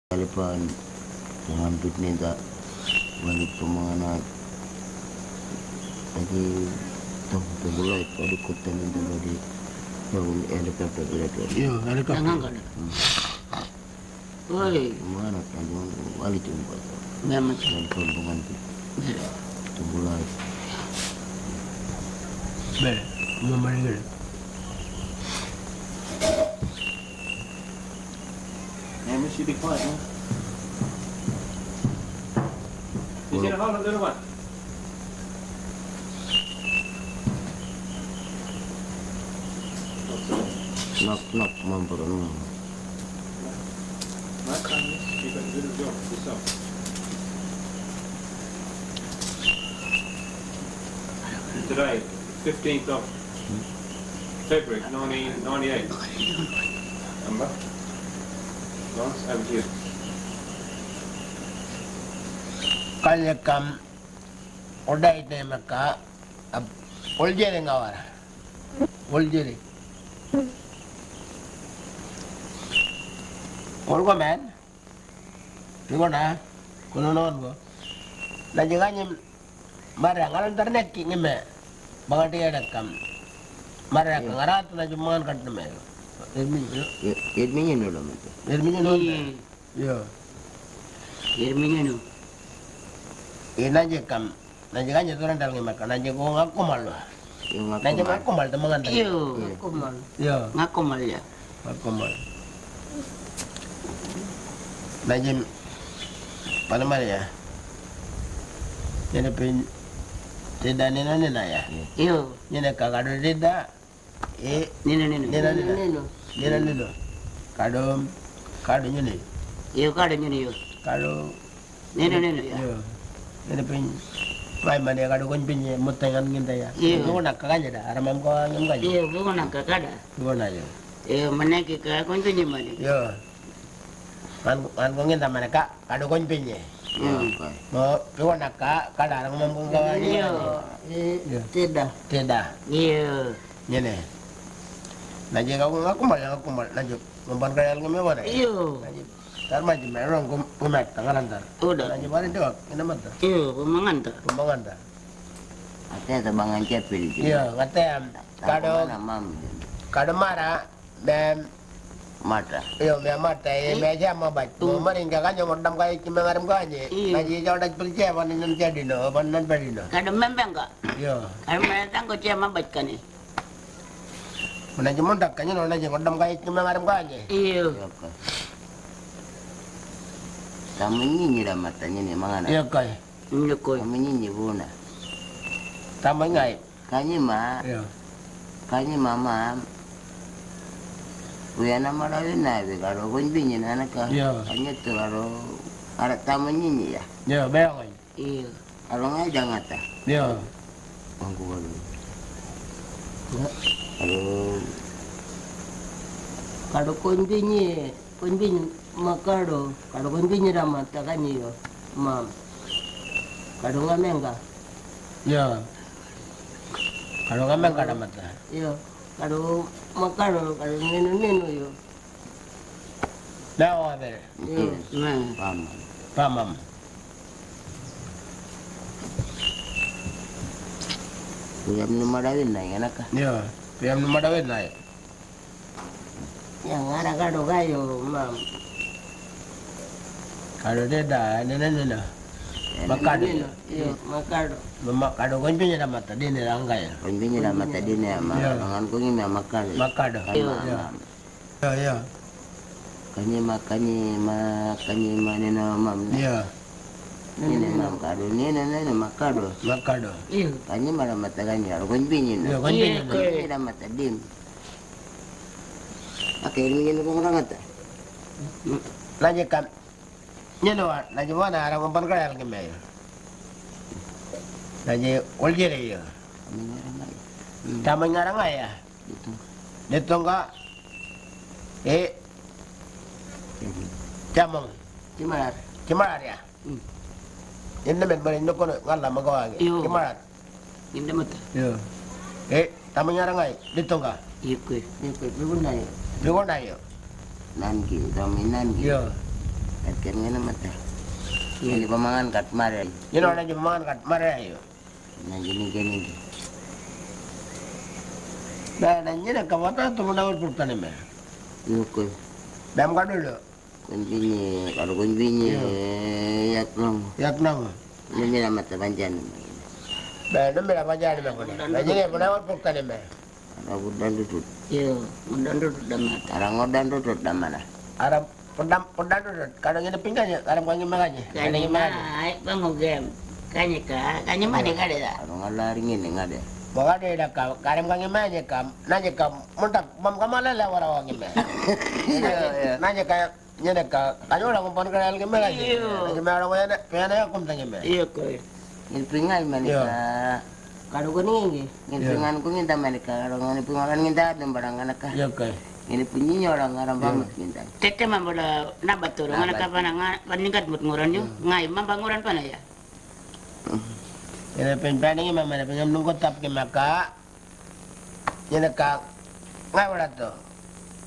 Kalipan hampir minta balik ke mana lagi tuh mulai pada kota minta balik bangun helikopter berapa Iya, helikopter. Jangan kan? Woi, mana kan jangan balik tempat memang dan rombongan tuh mulai Bel, membalik gede. Nej, men sitter kvar. Vi ser en halv dörr. nak memperoleh Makan, kita duduk jauh, bisa. Today, 15th of February 1998. Number? Lance, over to you. Kalyakam odaite maka oljere ngawara. Oljere. Olgo man. Ngona kuno non go. La jaganya mara ngalan internet ki ngeme. Bangati ada kam. Mara ngarat na jumangan kan me. Edminya dulu itu Erminya non. Yo. Irminya no. Inaje kam. Najaganya turan dal ngema kan naje go ngako malo. yang Naje aku ngako mal temangan tadi. Iyo, ngakumal. Yo. Ngakumal ya. Ngako mal. Naje pada mana ya? Jadi pin tidak nina ya. Iyo, Nina kakado tidak. nino. Nina. Kado nyini. Iyo kada nyini yo. Kado Nino ya. yo. Jadi pin Pai mana kado kon pin mutengan ginta ya. Iya. Ko nak kanya dah. Aramam ko ngam kanya. Iyo, bukan nak kada. Ko na yo. Iyo, mana kita kau tu ni mana? Yo. Kan ko nginta mana kado kon pin ye. apa Mo ko nak kada aramam ko kanya. Iyo, tidak. Tidak. Iyo, Nyene. Naje aku mal naje memban kaya ngame wala. iyo, Tar maju merong kumek tangaran tar. udah. Naje bari dewak ina mata. Iyo, pemangan tu. Pembangan tar. artinya tebangan cepil itu Iya, ngatem kado mara bem mata yo me mata e me jama bat. Maring ka kanyo modam kay kimangaram kanye. Iya. Naje jawdak percaya panen jadi no, panen bari no. Kada membeng ka? Yo. Kada membeng ko siya mabat ka ni. Naje mondak kanyo no naje modam kay kimangaram kanye. Iyo, apa kamu nyinyi dah matanya nih mana Iya kay. ini ko. kamu nyinyi buna Tama ngay. kanyi mama Uya nama lain nabi kalau kau binyin anak Iya. hanya tu kalau ada tamu nyinyi ya Yo beong. Iyo. kalau nggak jangan tak Yo. aku baru kalau Kado konbinyi makado. Kado konbinyi ramat takani yo. Mam. Kado ngamenga. Yo. Kalau ngamen kada mata. Iyo. Kado makado kado nino yo. Dawa bere. Iyo. Nah. paham Pamam. Uya minum lawin na anak Yo. Piam no madawet na. Yang ada kado kayo, mam. Kado deda nena. Makado. Iyo, makado. Makado kon pinya na mata din ranggay. kau binyin dah mata dia ni Iya. mangan kau ni makan Makado. Iya. Yo yo. kanyi mana mam Yo. ini mam kado ni nene makado Makado. Iyo. kanyi mana mata kanyi kalau kau binyin Yo kon Iya, pinya. ko. ini dah mata dim Oke, ini kau orang kata Naje kam. Nyeno naje wana ara ngompan kaya alge me. Naje oljere yo. Tama ngarang ya. itu Dito nga jamong Cimar. kimarar ya. Inna men bari no kono ngalla magawa ge. Yo. Kimarar. Hindi mo ta. Yo. Tama ngarang ay dito nga. Iyo ko. Iyo ko. Bibun na yo. Bigo na yo. nanki kami nanki Yo. Akan ngana mata. Ini pamangan kat mare. Yun na jumangan kat marayo. Na gini. Na nanyo na kamata tumunawal purta ni me. Yuko. Bam ka dulu. Kunjinye, kalau kunjinye yak long. Yak na mo. Ini na mata panjan. Ba no me la pajani me ko. Nanyo na punawal purta ni me. Kalau udan tutut. Iya, mudah duduk damat. Arang udan tutut damana. Aram pundam dulu. Kadang ini pingganya, aram kang imaganya. Kanya mai pangogem. Kanya mana kada dah. Arang alari ngene ngade. Baga de da ka karam kang imaganya kam. Nanya kam muntak mam kamala la wara wangi me. Nanya ka nyene ka kanyo la kumpon ka alge me lagi. Nanya me orang wena pena ya kum tangi me. Iya koi. Ini pingal manika. Kado ko ningi. Ini pingan ku nginta manika. Arang ini pingalan nginta dan barang anak. Yo kay. Ini punya orang arang banget nginta. Tete mambola nabatur ngana ka pana paningkat mut nguran yo. Ngai mambanguran pana ya. Ini penpening me me pengam nungko tap ke maka. Nyene ka ngai wala to.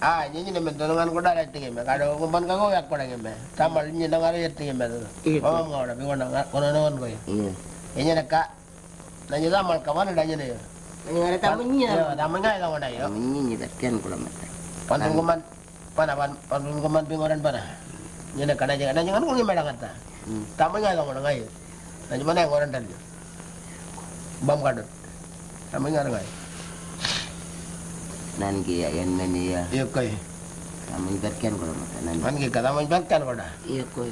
Ah, nyene me tolongan ko dala tingi me. Kado kumpon ka ko yak ko dangi me. Tamal nyene ngari tingi me. Mama ngora bi wona kono ko. Iya. Nyene ka nanya tamal ka mana danya ne. Nggak ada tamunya. Yo, tamangai ka wona yo. Ini kan kula mata. Pantun kuman pantun kuman pingoran pana. Nyene ka nanya kan ko ngimeda ngata. Tamangai ka wona ngai. Nanya mana yang orang tadi? Bam kadut. Tamangai ngai. Nan ki yan meni ya. Iya kay. Kami kan kula mata nan. Man ki kata man bakkan ko da. Iya koi.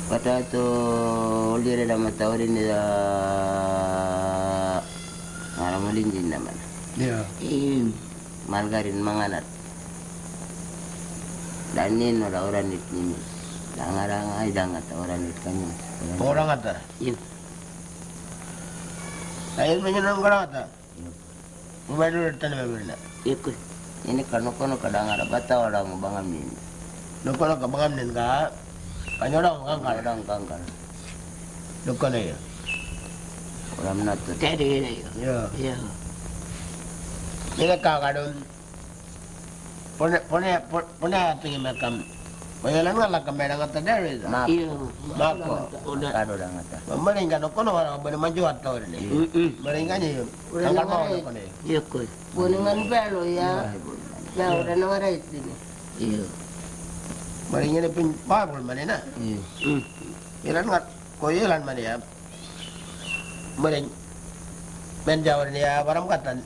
Pada tu ulire da mata urin da ngaramalin jin naman. Iya. Margarin manganat. Danin orang dit ini. Dangarang ay dangat orang dit kanya. Orang kata. Iya. Ayo menyenang orang kata. Umay dulu tani mabila. Iya koi. Ini kono kadang ada bata orang bangam ini. Nuko na kabangam din ka. Kanyo daw kangkal. Orang kangkal. Nuko na iyo. Orang natut. Tete na yo. Iya. Iya. Ini kakadun. Pune ating makam. Mayalan nga lang kamera nga tadari. Mak. Iya. Mako. Udah. Kado dangat. Maring ka nuko na wala ba naman juhat ka ulit. Maring ka niyo. Kangkal mo nuko na iyo. Iya koi. Kuningan pelo ya. Na udah nawara itu. Iya. Maring ini pin pabul man na. Iya. Ilan nga koyelan man ya. Maring menjawar niya baram katan.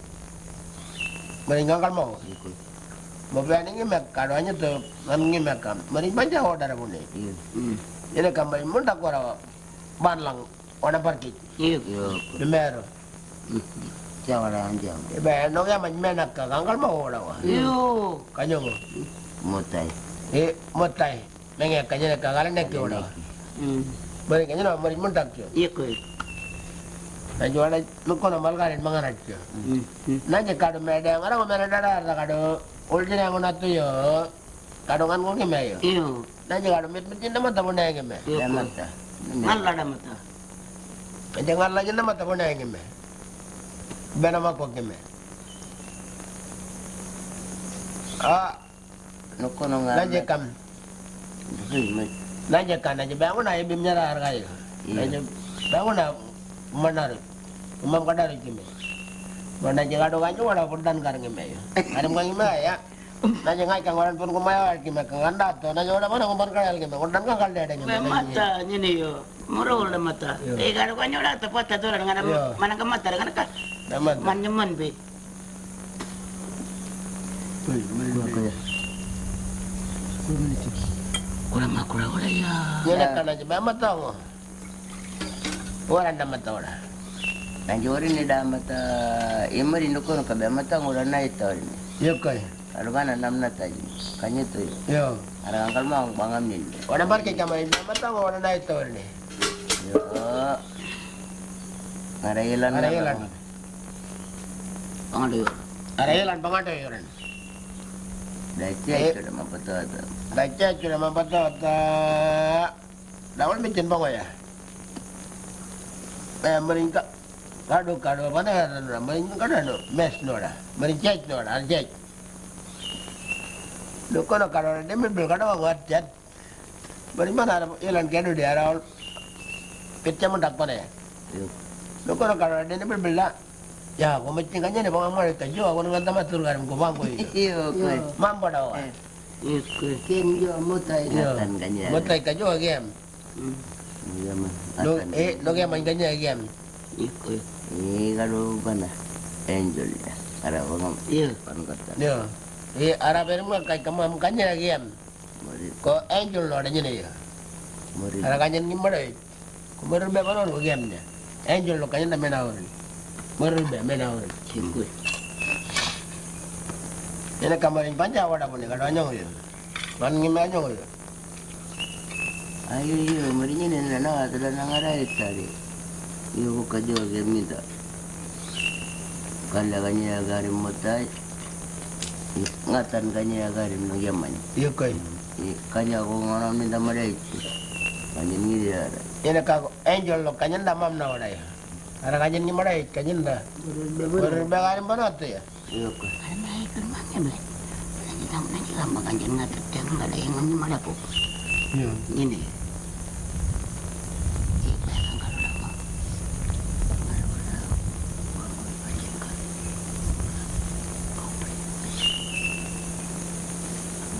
Maring kangkal mo. Mabiyanin ngimek, kadoanya tuh ngimek kam. Maring panjang order mo ni. Iya. Ini kambay munda ko raw banlang ona parkit. Iya. Yo. Numero. Jangan anjang. Ibe no ya menak ka kangkal mo raw. Iya. Kanyo mo. Mutai. Motay. Menge kanya ka galan nek yo raw. Maring kanya no maring munda ko. Iya koi. Nanyo ala nuko na malgarin mga radyo. Nanya kado meda ngara mo meda dada kado ulje yang ona tu yo. Kado ngan ko ngime yo. Iya. Nanya kado mit nama tabo na ngime. Iya koi. Damata. Ngalla da mata. Jangan lagi nama tabo na ngime. Bena ma ko ngime. Ah, Nuko nung nanya kam. Nanya kan nanya bangun na ibim nyara harga yo. Nanya bangun na manar. Umam kadar ngime. Mana kado kanyo wala pundan kar ngime yo. Adam kang ngime ya. Nanya ngai kang orang pun kumaya ngime kang anda to nanya wala mana kumpon kal ngime. Pundan kang kal dede ngime. Mata nyini yo. Murul da mata. Kado kanyo da tepat ta dolan ngana mana ka mata ngana ka. Damat. Manyaman be. Kura ya. Nyana kana je ba mata ngo. Wala na mata wala. Nanjori ni damata. Imari nuko nuka bemata ngula na ito. Yo kay. Kalau kan enam nata ji. Kanya tu. Yo. Arang angkal mau bangam ni. Wala bar kay kamay na mata ngo wala na ito ni. Yo. Ngarayilan na. Ngarayilan. Pangado yo. Arayalan pangato yo ren. Dace itu dah mapato ata. Baca cuma mapato ta. Dawal micin pango ya. Meringka. Kado mana ya? Meringka kado no. Mes no da. Meringcek no da. Arjek. Lu kono kalau dia mobil kada banget jet. Bagaimana ada jalan kedu di arah kecam mendak pada ya. Yuk. Lu kono kalau dia mobil lah. Ya, kau macam kanya ni bangang mana tajo, aku dengan tamat turun kan kau bangku itu. Iyo koy. Mampu dah. Iko. Ken jo mutai. Ingatan kanya. Mutlak tajo game. Iya mah. Lo game main kanya game. Iko. Kalau mana angel ya. Ada orang Iya. pan kata. Yo. Arah bermu kai kamu kanya game. Murid Ko angel lo ada ni ya. murid. Arah kanya ni mana? Ko merbe mana lo game ni. Angel lo kanya na menawar. Merbe menawar. Iko. Ini kamarin panjang awak pun ni kalau anyong je. Man ngim anyong je. Ayo iyo muridnya ni nana ada nangarai tadi. Iyo buka juga game itu. Kalau kanya garim mutai. Ngatan kanya garim nagaman. Iyo koi. Kanya ko ngana minta marai. Kanya ni dia. Ini kau angel lo kanya damam na awak ya. Arah kanya ni mana? Kanya dah. Merbe garim mana tu ya? Iyo ko. Alam mo ito mga ba? Nanti lama kan jangan ngatur jangan ada yang ini malah po. Yo. Ini. Ibaratkan kalau lama.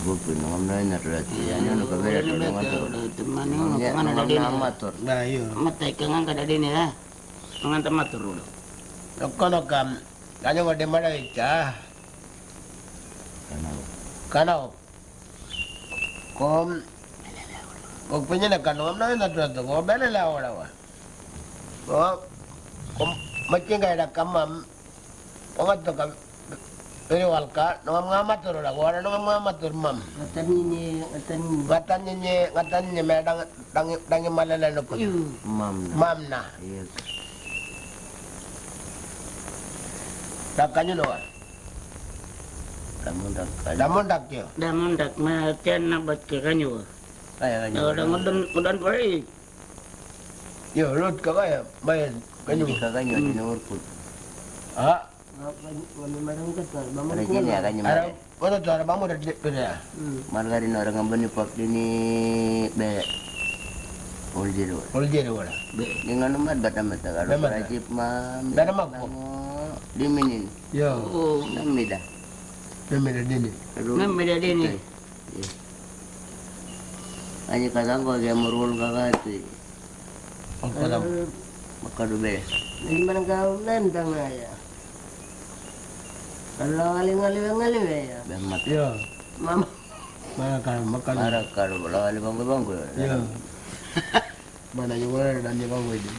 Bukan ngam na narati. Ano no kabera ko ngatur. Teman yang mana ada dia. Amator. Nah yo. Matay ka nga kada din ya. Mga tamatur ulo. Kono kam kanya ngode mana ica. Kenal. Kanau. Kom punya nak kanau mana na tu. Ko bela la awak awak. Kom macam kaya dah kamam. Ongat tu kam. Pero walka, no ngamatur lah. Wala no ngamatur mam. Ngatan Ngatan nye dang malala no ko. Mam na. Mam na. Iya. Dakanyo no. Kamu dah kaya. Damon dakyo. Damon dak matian na bat ka kanyo. Kaya kanya. Ada ngudan pare. Yo lut ka kaya bayan kanyo. Hindi ka kanya dinurkut. Ah, Wala marang kata. Ada jini ya kanya ara mare. ono tu ara bamu dah dia. Margarin orang ngambani pak dini be. Uljiro. Ulje wala. Dengan nomad batam mata kalau Memang. rajib mam. Dana magpo. Diminin. Yo, Oh, Namida. demi dah dini. memang dia ini. Hanya kadang kau dia merul kakak Ang kalam. Makadube. Hindi man kau nentang ya. Kalau ngaliw ya. Bemat. Yo, Mama. mana kan makan. Marah kalau bola wali bangku. Yo. Mana yung wala dan yung bamu ini.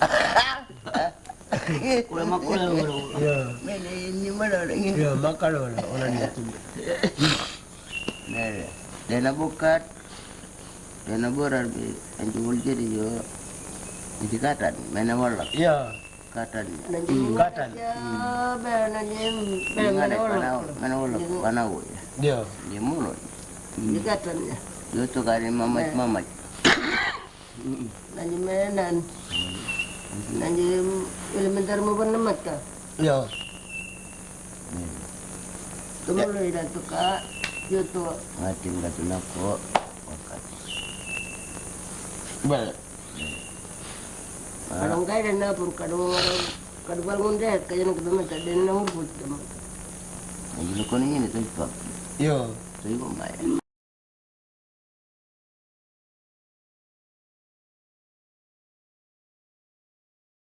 Kulo makulo ulo. Yo. Mene ini mana lagi? Yo, makan wala. Wala niya tu. Nere. Dena bukat. Dena borar bi. Anju uljiri yo. Jadi katan. Mana wala. Yo, Katan. katan. Ya, nanti Mana mana mana wala. Panau ya. Yo. Dia mulut. Dikatan ya. Yo tu kari mamat. Nanti menan. Nanti elementar mo pun namat ka. Yo. Tumuloy na to ka. Yuto. Ngatim katunako. Wakat. Well, Kadang kaya na pur kadang bangun deh kaya nak namat din na hurput. Anju ko ni tempat. yo. Saya maya.